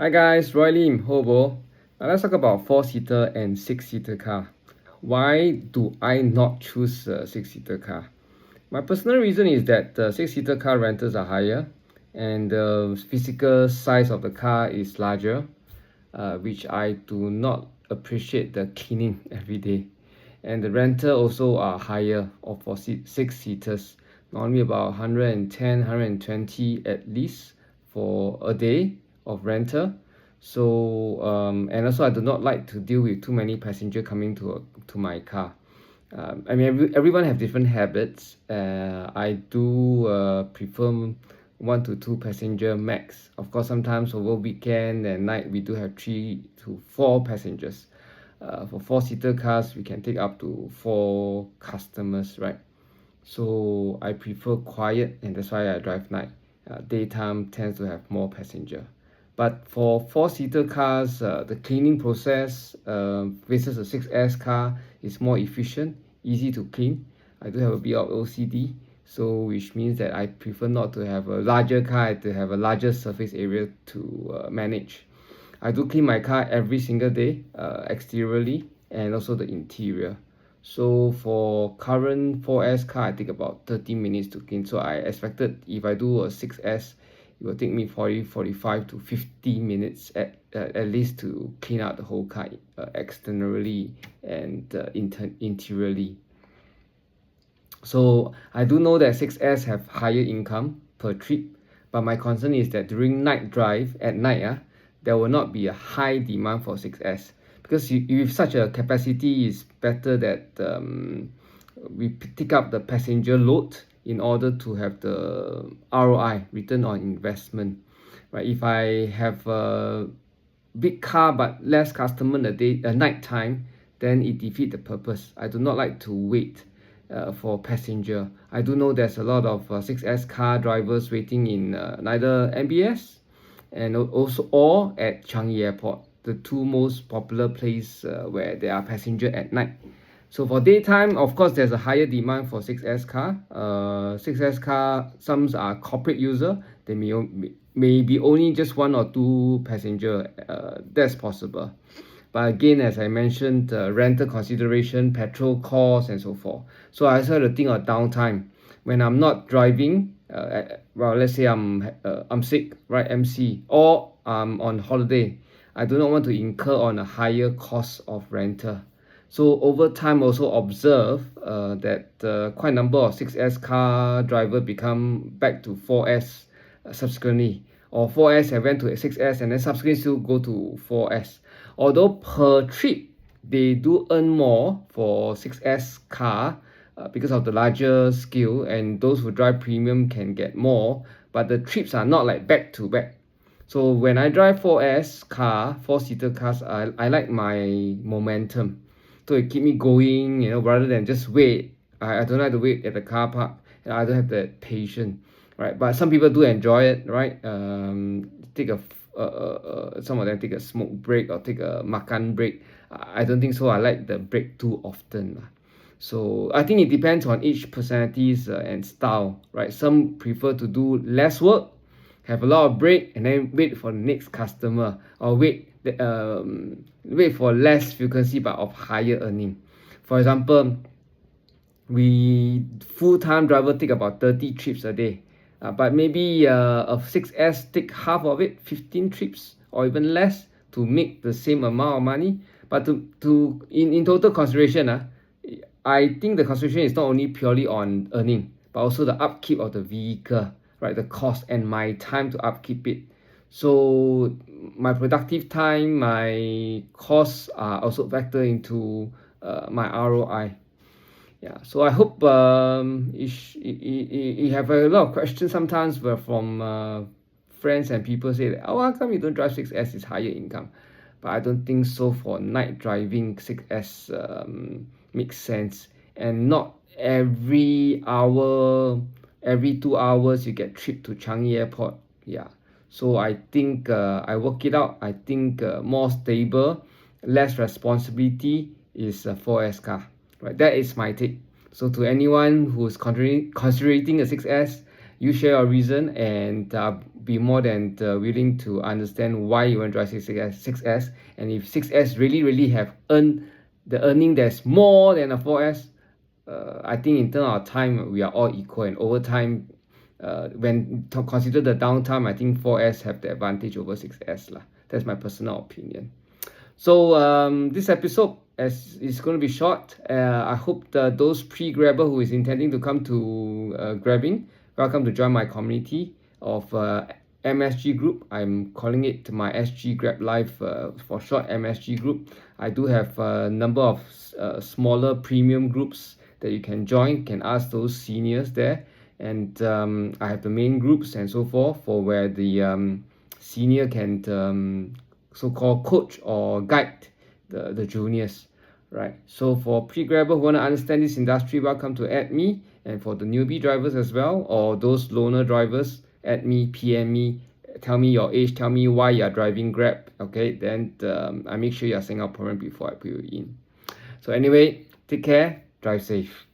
Hi guys, Roy Lim, Hobo. Now let's talk about 4-seater and 6-seater car. Why do I not choose a 6-seater car? My personal reason is that 6-seater car rentals are higher and the physical size of the car is larger, which I do not appreciate the cleaning every day. And the rental also are higher for 6-seaters, normally about 110, 120 at least for a day of rental. So and also I do not like to deal with too many passengers coming to my car. I mean, everyone have different habits. I do prefer 1 to 2 passenger max. Of course, sometimes over weekend and night we do have 3 to 4 passengers. For 4-seater cars, we can take up to 4 customers, right? So I prefer quiet, and that's why I drive night. Daytime tends to have more passenger. But for 4-seater cars, the cleaning process versus a 6S car is more efficient, easy to clean. I do have a bit of OCD, so which means that I prefer not to have a larger car, to have a larger surface area to manage. I do clean my car every single day, exteriorly and also the interior. So for current 4S car, I take about 30 minutes to clean. So I expected if I do a 6S, it will take me 45 to 50 minutes at least to clean out the whole car externally and interiorly. So I do know that 6S have higher income per trip, but my concern is that during night drive at night, there will not be a high demand for 6S, because with such a capacity, it's better that we pick up the passenger load in order to have the ROI, return on investment, right? If I have a big car but less customer at night time, then it defeats the purpose. I do not like to wait for passenger. I do know there's a lot of 6S car drivers waiting in neither MBS and also or at Changi Airport, the two most popular place where there are passenger at night. So for daytime, of course, there's a higher demand for 6S car. 6S car, some are corporate user. They may be only just 1 or 2 passenger. That's possible. But again, as I mentioned, rental consideration, petrol costs, and so forth. So I also have to think of downtime. When I'm not driving, well, let's say I'm sick, right? MC, or I'm on holiday. I do not want to incur on a higher cost of rental. So over time, also observe that quite a number of 6S car driver become back to 4S subsequently, or 4S I went to 6S and then subsequently still go to 4S. Although per trip they do earn more for 6S car because of the larger scale, and those who drive premium can get more, but the trips are not like back to back. So when I drive 4S car, 4-seater cars, I like my momentum. So it keep me going, rather than just wait. I don't have to wait at the car park. I don't have that patience, right? But some people do enjoy it, right? Take some of them take a smoke break or take a makan break. I don't think so. I like the break too often. So I think it depends on each personalities and style, right? Some prefer to do less work, have a lot of break, and then wait for the next customer, or wait for less frequency but of higher earning. For example, we full-time driver take about 30 trips a day, but maybe a 6S take half of it, 15 trips or even less, to make the same amount of money. But in total consideration, I think the consideration is not only purely on earning, but also the upkeep of the vehicle, right? The cost and my time to upkeep it. So my productive time, my costs are also factor into my ROI. Yeah, so I hope you have a lot of questions sometimes from friends and people say that, oh, how come you don't drive 6S, it's higher income? But I don't think so. For night driving, 6S makes sense, and not every hour, every 2 hours you get trip to Changi Airport. Yeah, so I think I work it out. I think more stable, less responsibility is a 4S car. Right, that is my take. So to anyone who's considering a 6S, you share your reason, and be more than willing to understand why you want to drive 6S. And if 6S really have earned the earning that's more than a 4S, I think in terms of time, we are all equal, and over time, when consider the downtime, I think 4S have the advantage over 6S lah. That's my personal opinion. So this episode is going to be short. I hope that those pre-grabber who is intending to come to grabbing, welcome to join my community of MSG group. I'm calling it my SG Grab Life for short, MSG group. I do have a number of smaller premium groups that you can join. You can ask those seniors there, and I have the main groups and so forth for where the senior can so-called coach or guide the juniors, right? So for pre-grabber who want to understand this industry, welcome to add me. And for the newbie drivers as well, or those loner drivers, add me, PM me, tell me your age, tell me why you are driving Grab. Okay, then I make sure you are Singaporean before I put you in. So anyway, take care, drive safe.